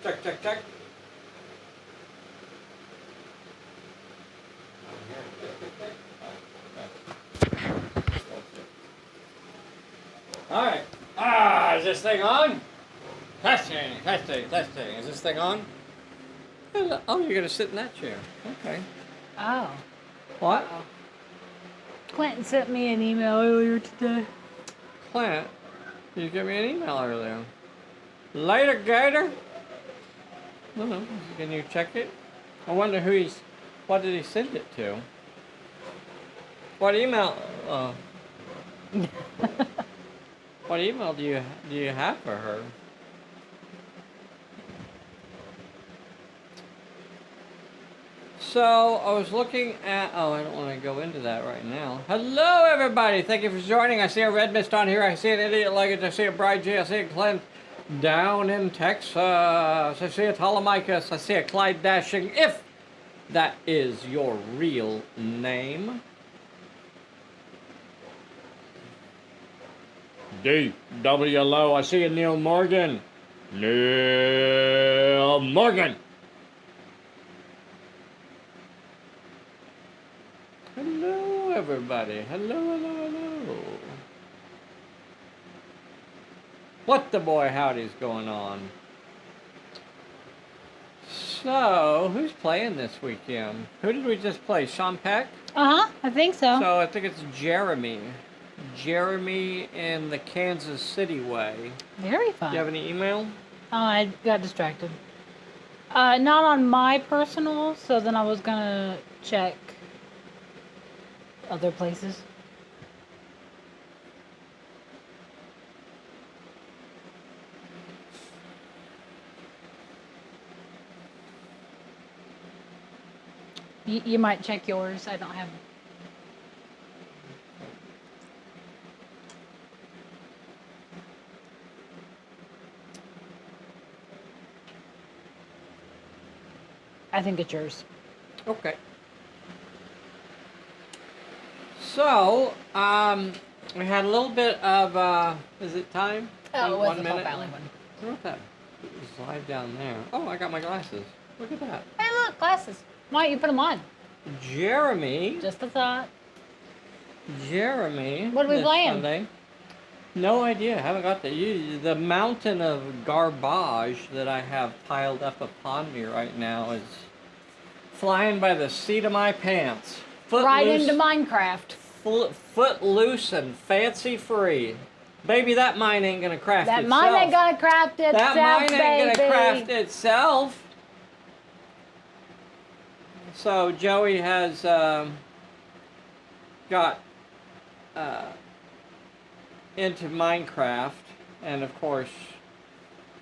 Check, check, check. All right. Is this thing on? Testing, testing, testing. Is this thing on? Oh, you're gonna sit in that chair. Okay. Oh. What? Clinton sent me an email earlier today. Clint, you gave me an email earlier. Later, Gator. No. Can you check it? I wonder what did he send it to? What email? What email do you have for her? So I was looking at. Oh, I don't want to go into that right now. Hello, everybody. Thank you for joining. I see a red mist on here. I see an idiot luggage. I see a bride G. I see a Clint down in Texas. I see a Telemachus. I see a Clyde Dashing. If that is your real name. D-W-L-O. I see a Neil Morgan. Neil Morgan. Hello, everybody. Hello. What the boy howdy's going on? So, who's playing this weekend? Who did we just play? Sean Peck? I think so. So, I think it's Jeremy. Jeremy in the Kansas City way. Very fun. Do you have any email? Oh, I got distracted. Not on my personal, so then I was gonna check other places. You might check yours. I don't have. I think it's yours. Okay. So, we had a little bit of, is it time? Oh, it was the minute? Pulp Alley one. I wrote that slide down there. Oh, I got my glasses. Look at that. Hey, look, glasses. Why don't you put them on? Jeremy. Just a thought. Jeremy. What are we playing? Sunday. No idea. Haven't got the mountain of garbage that I have piled up upon me right now is flying by the seat of my pants. Right into Minecraft. Foot loose and fancy free. Baby, that mine ain't gonna craft itself. That mine ain't gonna craft itself, That mine ain't baby. gonna craft itself. So Joey has got into Minecraft, and of course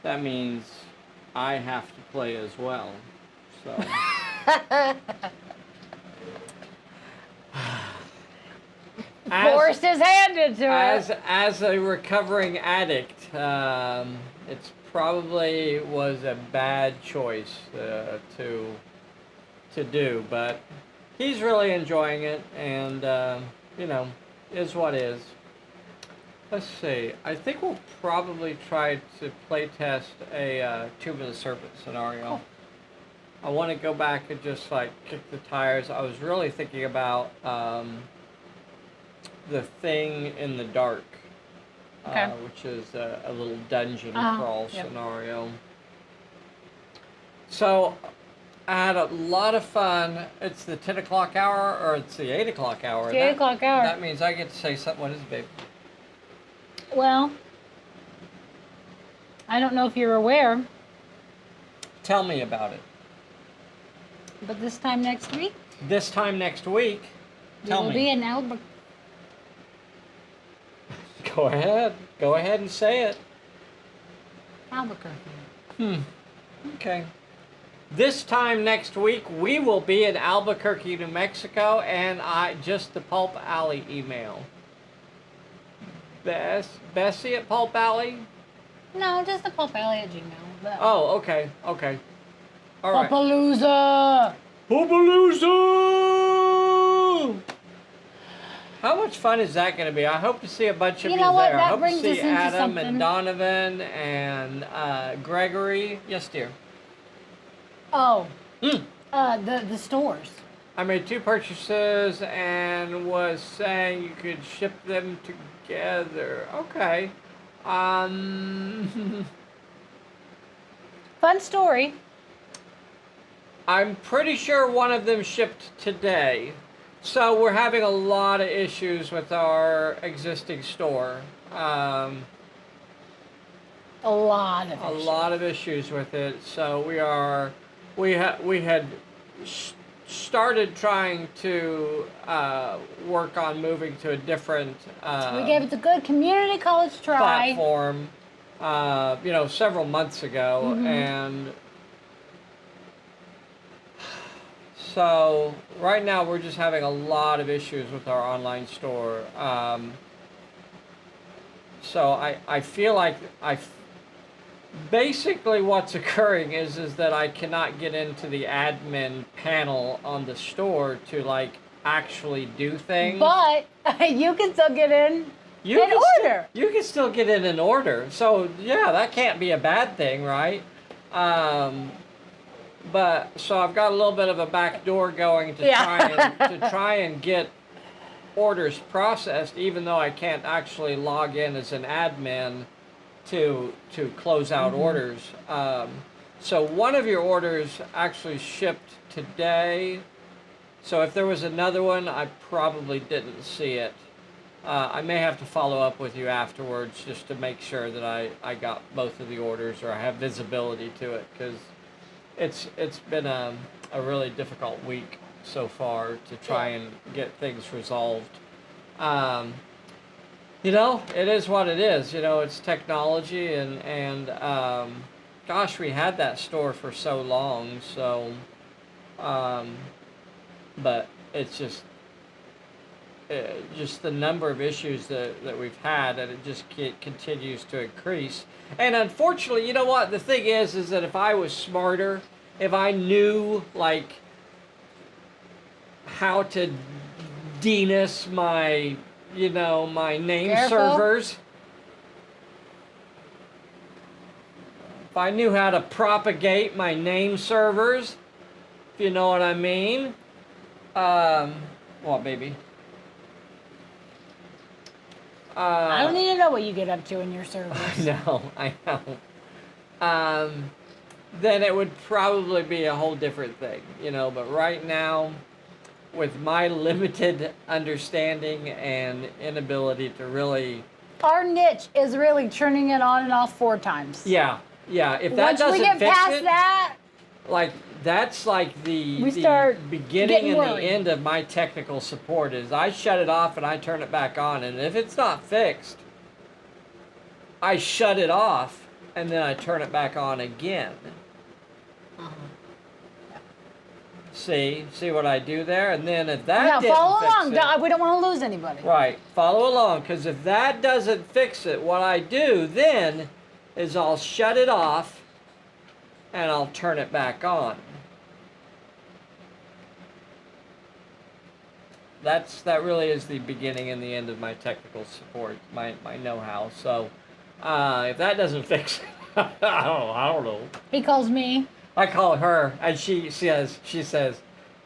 that means I have to play as well. So Forced his hand into it. As a recovering addict, it's probably was a bad choice to do, but he's really enjoying it, and you know, is what is. Let's see. I think we'll probably try to play test a Tomb of the Serpent scenario. Cool. I want to go back and just like kick the tires. I was really thinking about the Thing in the Dark, Okay. which is a little dungeon crawl scenario. So I had a lot of fun. It's the 10 o'clock hour, or it's the 8 o'clock hour. It's the 8 o'clock hour. That means I get to say something. What is it, babe? Well, I don't know if you're aware, Tell me about it. but this time next week, This time next week, tell we will me. be in Albuquerque. Go ahead. Go ahead and say it. Albuquerque. Okay. This time next week, we will be in Albuquerque, New Mexico, and just the Pulp Alley email. Bessie at Pulp Alley? No, just the Pulp Alley at Gmail. Oh, okay. Okay. All right. Pulpalooza! Pulpalooza! How much fun is that going to be? I hope to see a bunch of you know what? there. I That hope to brings us see into Adam something. and Donovan and Gregory. Yes, dear. Oh, Hmm. the stores. I made 2 purchases and was saying you could ship them together. Okay. Fun story. I'm pretty sure one of them shipped today. So we're having a lot of issues with our existing store. A lot of A issues. lot of issues with it. So we had started trying to work on moving to a different We gave it a good community college try. platform, several months ago, and so right now we're just having a lot of issues with our online store. So I feel like basically what's occurring is that I cannot get into the admin panel on the store to like actually do things. But you can still get in and order. You can still get in and order. So yeah, that can't be a bad thing, right? But so I've got a little bit of a back door going to try and get orders processed, even though I can't actually log in as an admin to close out orders. So one of your orders actually shipped today. So if there was another one, I probably didn't see it. I may have to follow up with you afterwards just to make sure that I got both of the orders or I have visibility to it, because it's been a really difficult week so far to try and get things resolved. It is what it is. It's technology, and gosh, we had that store for so long. So, but it's just the number of issues that we've had, and it just continues to increase. And unfortunately, you know what? The thing is that if I was smarter, if I knew like how to DNS my my name servers. If I knew how to propagate my name servers, if you know what I mean. What, baby? I don't need to know what you get up to in your servers. I know. Then it would probably be a whole different thing, but right now, with my limited understanding and inability to really... Our niche is really turning it on and off 4 times. Yeah. If that Once we get past that... Like, that's like the beginning and the end of my technical support is I shut it off and I turn it back on. And if it's not fixed, I shut it off and then I turn it back on again. See what I do there? And then if that didn't follow fix along. it, We don't want to lose anybody. Right. Follow along, because if that doesn't fix it, what I do then is I'll shut it off and I'll turn it back on. That really is the beginning and the end of my technical support, my know-how. So if that doesn't fix it, I don't know. He calls me. I call her, and she says,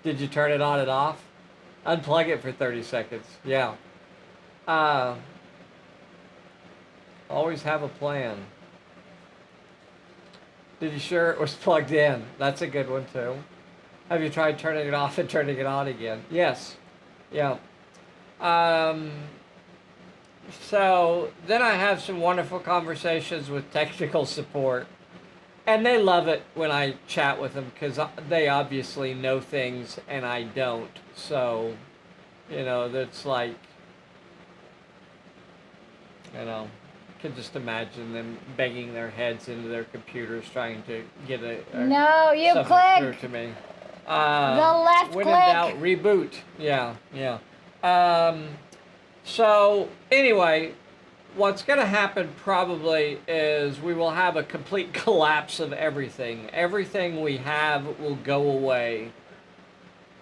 "Did you turn it on and off? Unplug it for 30 seconds." Yeah. Always have a plan. Did you sure it was plugged in? That's a good one too. Have you tried turning it off and turning it on again? Yes. Yeah. So then I have some wonderful conversations with technical support. And they love it when I chat with them because they obviously know things and I don't. So, that's like, I can just imagine them banging their heads into their computers trying to get No, you something click through to me. the left when click. in doubt, reboot. Yeah. So anyway, what's going to happen probably is we will have a complete collapse of everything. Everything we have will go away.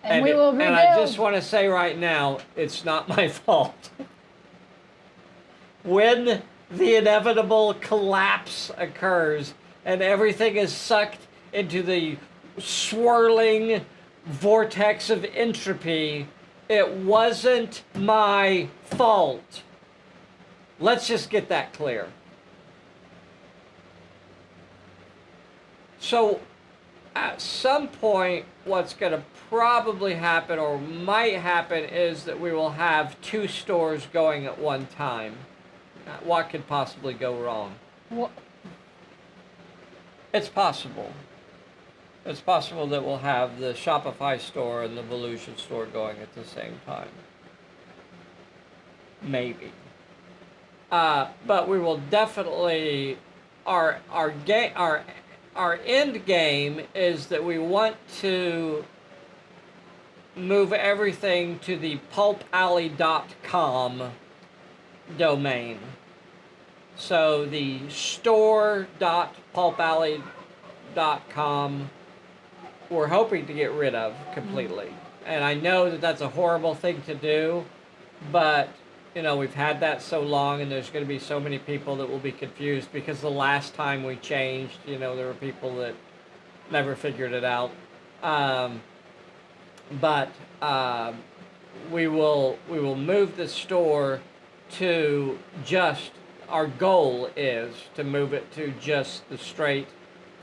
And we will rebuild. And I just want to say right now, it's not my fault. When the inevitable collapse occurs and everything is sucked into the swirling vortex of entropy. It wasn't my fault. Let's just get that clear. So, at some point, what's going to probably happen or might happen is that we will have 2 stores going at one time. What could possibly go wrong? What? It's possible. It's possible that we'll have the Shopify store and the Volusia store going at the same time. Maybe. But we will definitely, our end game is that we want to move everything to the pulpalley.com domain. So the store.pulpalley.com we're hoping to get rid of completely. And I know that that's a horrible thing to do, but we've had that so long, and there's going to be so many people that will be confused because the last time we changed, there were people that never figured it out. But we will move the store to just, our goal is to move it to just the straight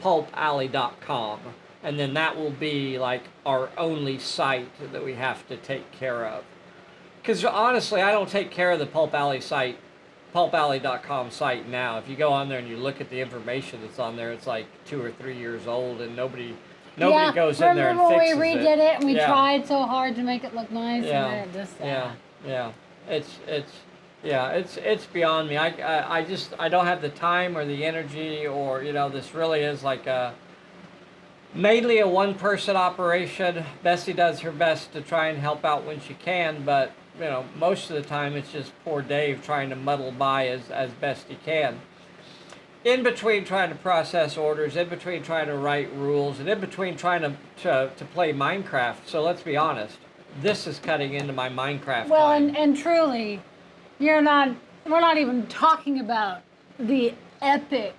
pulpalley.com. And then that will be like our only site that we have to take care of. Because honestly, I don't take care of the Pulp Alley site, pulpalley.com site now. If you go on there and you look at the information that's on there, it's like 2 or 3 years old, and nobody goes in there and fixes it. Remember when we redid it and we tried so hard to make it look nice, and then it just It's beyond me. I don't have the time or the energy, or this really is like mainly a one-person operation. Bessie does her best to try and help out when she can, but most of the time it's just poor Dave trying to muddle by as best he can. In between trying to process orders, in between trying to write rules, and in between trying to play Minecraft. So let's be honest, this is cutting into my Minecraft time. And truly, we're not even talking about the epic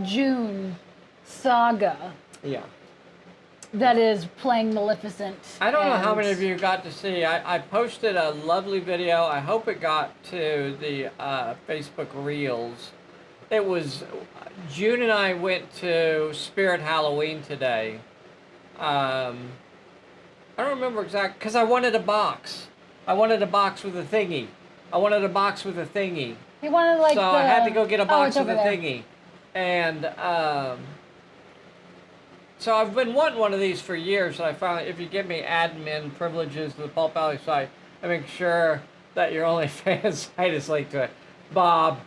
June saga. Yeah. That is playing Maleficent. I don't know how many of you got to see. I posted a lovely video. I hope it got to the Facebook Reels. It was, June and I went to Spirit Halloween today. I don't remember exactly, because I wanted a box. I wanted a box with a thingy. You wanted like so I had to go get a box with a thingy. And so I've been wanting one of these for years, and I found if you give me admin privileges to the Pulp Alley site, I make sure that your OnlyFans site is linked to it. Bob,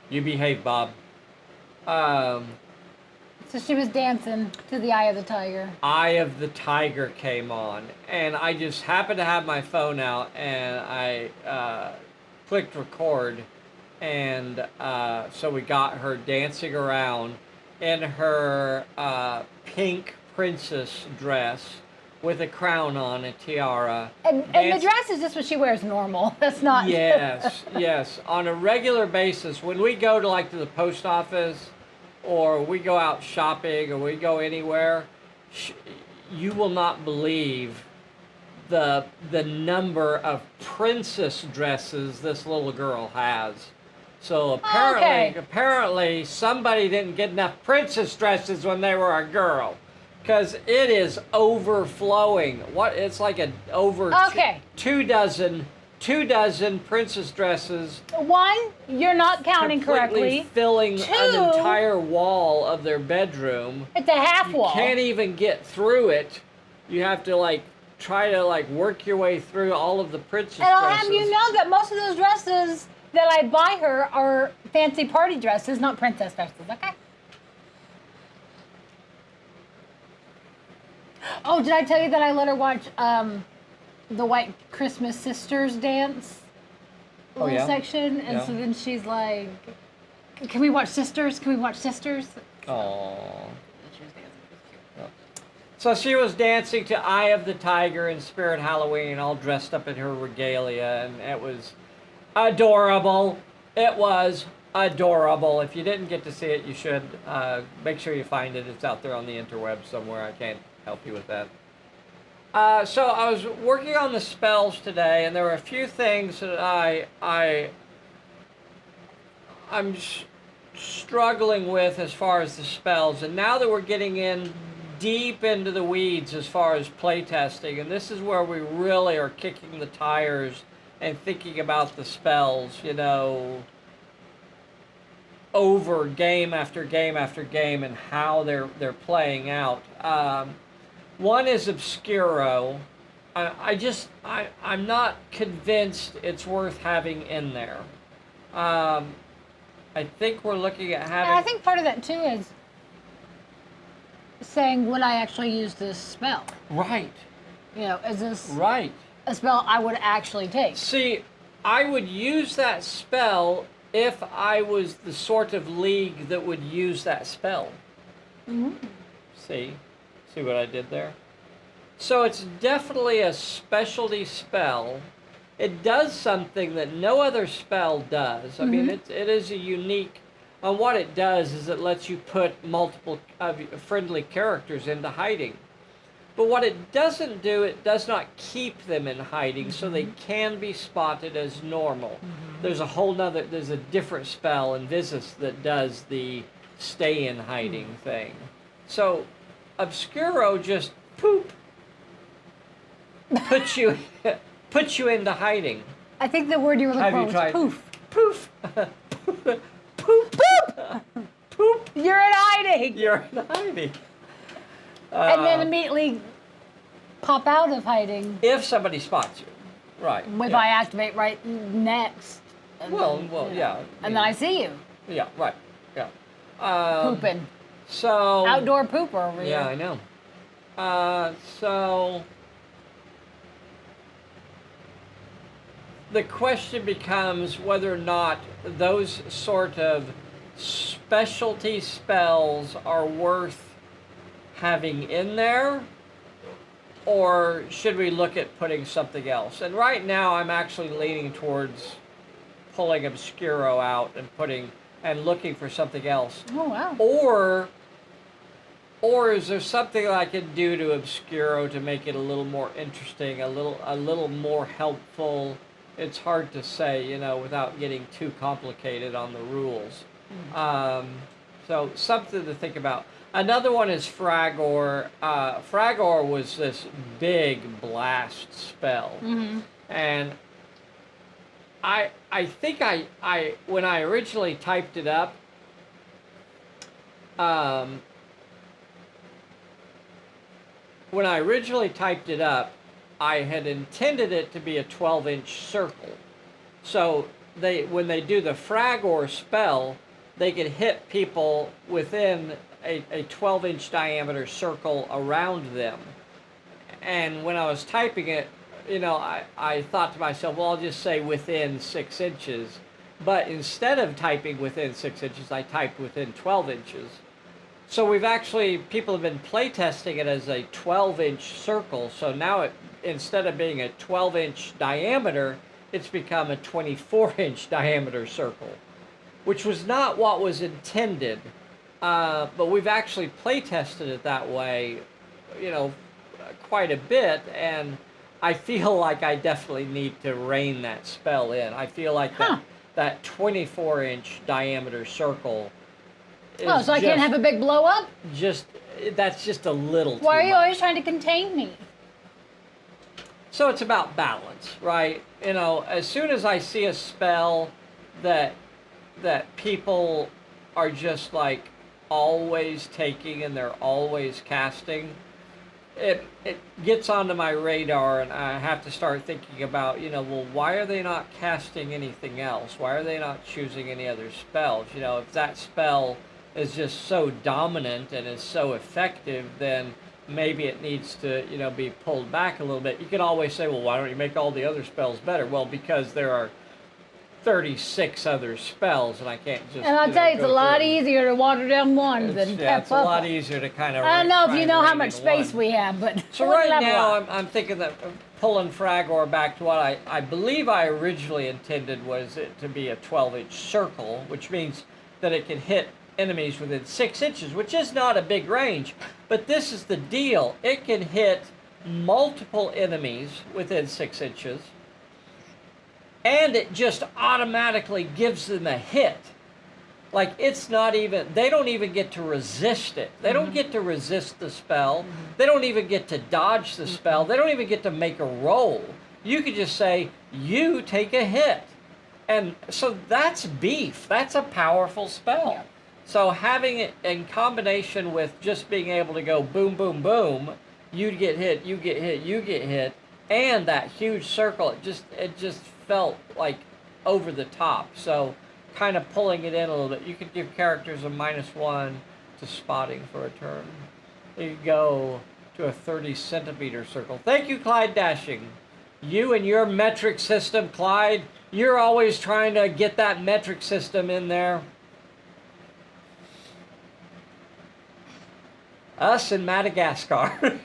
you behave, Bob. So she was dancing to the Eye of the Tiger. Eye of the Tiger came on, and I just happened to have my phone out, and I clicked record. And so we got her dancing around in her pink princess dress with a crown on, a tiara. And the dress is just what she wears normal. That's not... Yes. On a regular basis, when we go to the post office, or we go out shopping, or we go anywhere, you will not believe the number of princess dresses this little girl has. So apparently somebody didn't get enough princess dresses when they were a girl, because it is overflowing. It's like two dozen princess dresses. One, you're not counting correctly. Filling an entire wall of their bedroom. It's a half wall. You can't even get through it. You have to try to work your way through all of the princess dresses. And I'll have you know that most of those dresses that I buy her are fancy party dresses, not princess dresses, okay? Oh, did I tell you that I let her watch the White Christmas Sisters dance section? And so then she's like, can we watch Sisters? Aww. So she was dancing to Eye of the Tiger in Spirit Halloween, all dressed up in her regalia, and it was adorable. It was adorable. If you didn't get to see it, you should. Make sure you find it. It's out there on the interweb somewhere. I can't help you with that. So I was working on the spells today, and there were a few things that I'm struggling with as far as the spells. And now that we're getting in deep into the weeds as far as playtesting, and this is where we really are kicking the tires and thinking about the spells, you know, over game after game after game and how they're playing out. One is Obscuro. I'm not convinced it's worth having in there. I think we're looking at having... And I think part of that, too, is saying, would I actually use this spell? Right. You know, is this right. a spell I would actually take? See, I would use that spell if I was the sort of league that would use that spell. Mm-hmm. See what I did there? So it's definitely a specialty spell. It does something that no other spell does. I mean, it is a unique... And what it does is it lets you put multiple friendly characters into hiding. But what it doesn't do, it does not keep them in hiding, so they can be spotted as normal. There's a different spell in Visas that does the stay in hiding thing. So Obscuro just puts you into hiding. I think the word you were looking for was poof. Poof. Poop! Poop! You're in hiding! You're in hiding. And then immediately pop out of hiding. If somebody spots you. Right. If I activate right next. Well, yeah. And then I see you. Yeah, right. Yeah. Pooping. So... Outdoor pooper over here. Yeah, I know. So... The question becomes whether or not those sort of specialty spells are worth having in there, or should we look at putting something else? And right now I'm actually leaning towards pulling Obscuro out and looking for something else. Oh, wow. Or is there something I can do to Obscuro to make it a little more interesting, a little more helpful? It's hard to say, you know, without getting too complicated on the rules. So something to think about. Another one is Fragor. Fragor was this big blast spell. And I think I when I originally typed it up, I had intended it to be a 12-inch circle. So when they do the Fragor spell, they could hit people within a 12-inch diameter circle around them. And when I was typing it, you know, I thought to myself, well, I'll just say within 6 inches. But instead of typing within 6 inches, I typed within 12 inches. So people have been playtesting it as a 12-inch circle. So now instead of being a 12-inch diameter, it's become a 24-inch diameter circle, which was not what was intended. But we've actually playtested it that way, you know, quite a bit, and I feel like I definitely need to rein that spell in. I feel like that 24-inch diameter circle. Oh, so I can't have a big blow up? That's just a little too Why are you much. always trying to contain me? So it's about balance, right? You know, as soon as I see a spell that people are just like always taking and they're always casting, it gets onto my radar, and I have to start thinking about, you know, well, why are they not casting anything else? Why are they not choosing any other spells? You know, if that spell is just so dominant and is so effective, then maybe it needs to, you know, be pulled back a little bit. You can always say, well, why don't you make all the other spells better? Well, because there are 36 other spells, and I can't just. And I'll tell you, it's a go lot through. easier to water down one than Yeah, tap it's a up. lot easier to kind of. I don't know if you know how much space we have, but So one right level now, up. I'm thinking that pulling Fragor back to what I believe I originally intended was it to be a 12-inch circle, which means that it can hit enemies within 6 inches, which is not a big range. But this is the deal. It can hit multiple enemies within 6 inches, and it just automatically gives them a hit. Like, it's not even, they don't even get to resist it. They don't get to resist the spell. They don't even get to dodge the spell. They don't even get to make a roll. You could just say, you take a hit. And so that's beef. That's a powerful spell. Yeah. So having it in combination with just being able to go boom, boom, boom, you get hit, you get hit, you get hit, and that huge circle, it just felt like over the top. So kind of pulling it in a little bit. You could give characters a -1 to spotting for a turn. You go to a 30-centimeter circle. Thank you, Clyde Dashing. You and your metric system, Clyde. You're always trying to get that metric system in there. Us in Madagascar.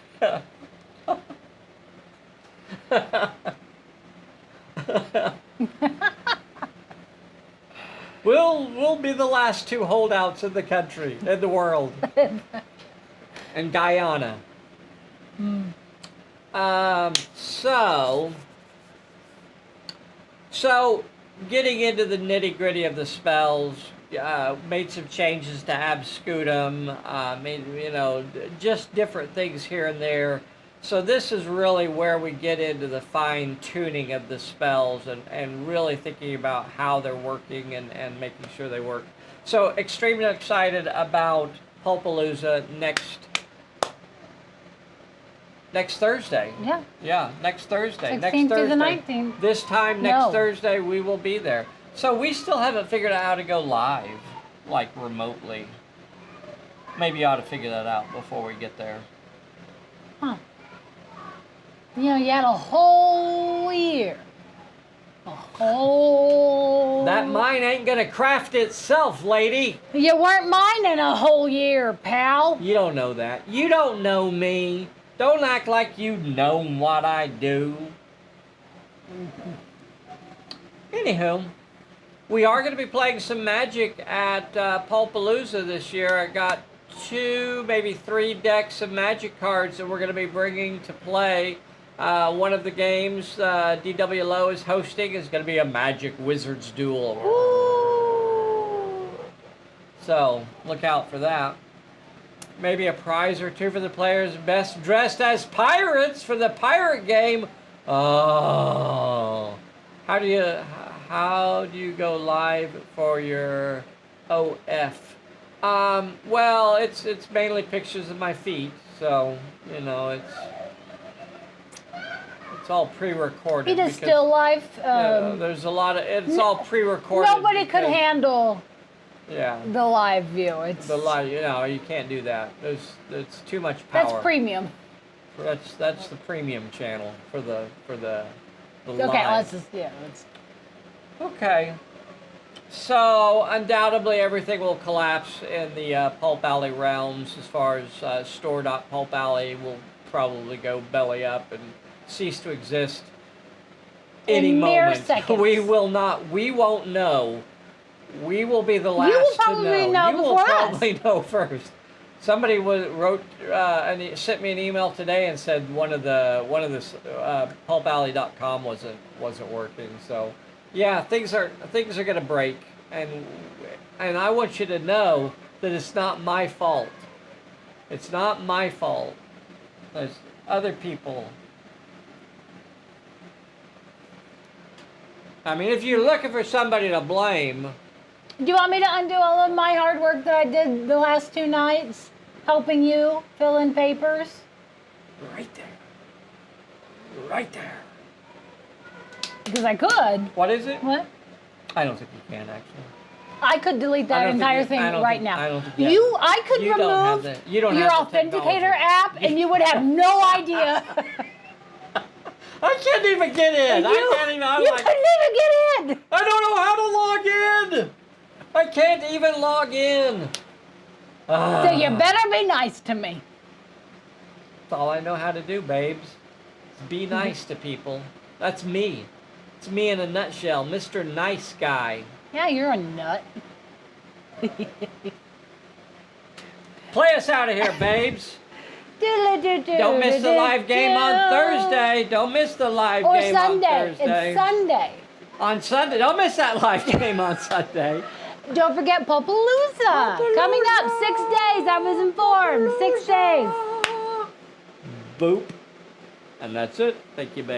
We'll be the last 2 holdouts in the country, in the world. And Guyana. So getting into the nitty-gritty of the spells, made some changes to Abscutum, just different things here and there. So this is really where we get into the fine-tuning of the spells and really thinking about how they're working and making sure they work. So extremely excited about Pulpalooza next Thursday. Yeah. Yeah, next Thursday. 16th Next to Thursday. the 19th. This time next No. Thursday we will be there. So we still haven't figured out how to go live, like remotely. Maybe you ought to figure that out before we get there. Huh. You know, you had a whole year. A whole... That mine ain't gonna craft itself, lady. You weren't mining a whole year, pal. You don't know that. You don't know me. Don't act like you know what I do. Anywho, we are going to be playing some Magic at Pulpalooza this year. I got 2, maybe 3 decks of Magic cards that we're going to be bringing to play. One of the games DWLO is hosting is going to be a Magic Wizards duel. Ooh. So look out for that. Maybe a prize or 2 for the players best dressed as pirates for the pirate game. Oh, how do you go live for your OF? Well, it's mainly pictures of my feet, so you know it's all pre-recorded. It is still live. There's a lot of it's all pre-recorded. Nobody could handle Yeah. the live view. It's The live, you can't do that. It's too much power. that's premium. That's the premium channel for the Okay, live. let's. Okay. So undoubtedly everything will collapse in the Pulp Alley realms as far as store.pulp alley will probably go belly up and cease to exist any In mere moment. seconds. We won't know. We will be the last will probably to know You will before us. probably know first. Somebody wrote and he sent me an email today and said one of the pulpalley.com wasn't working. So yeah, things are going to break, and I want you to know that it's not my fault. It's not my fault. There's other people. I mean, if you're looking for somebody to blame. Do you want me to undo all of my hard work that I did the last 2 nights, helping you fill in papers? Right there. Right there. Because I could. What is it? What? I don't think you can, actually. I could delete that entire thing right now. I don't think I could you don't have remove you don't your have the authenticator technology. app, and you would have no idea. I can't even get in. I can't even. I'm You like, couldn't even get in. I don't know how to log in. I can't even log in. So you better be nice to me. That's all I know how to do, babes. Is be nice to people. That's me. It's me in a nutshell, Mr. Nice Guy. Yeah, you're a nut. Play us out of here, babes. Do-do-do-do, Don't miss the live game on do-do. Thursday. Don't miss the live Or game Sunday. on Thursday. It's Sunday. On Sunday. Don't miss that live game on Sunday. Don't forget Pulpalooza. Coming up 6 days. I was informed. 6 days. Boop. And that's it. Thank you, babe.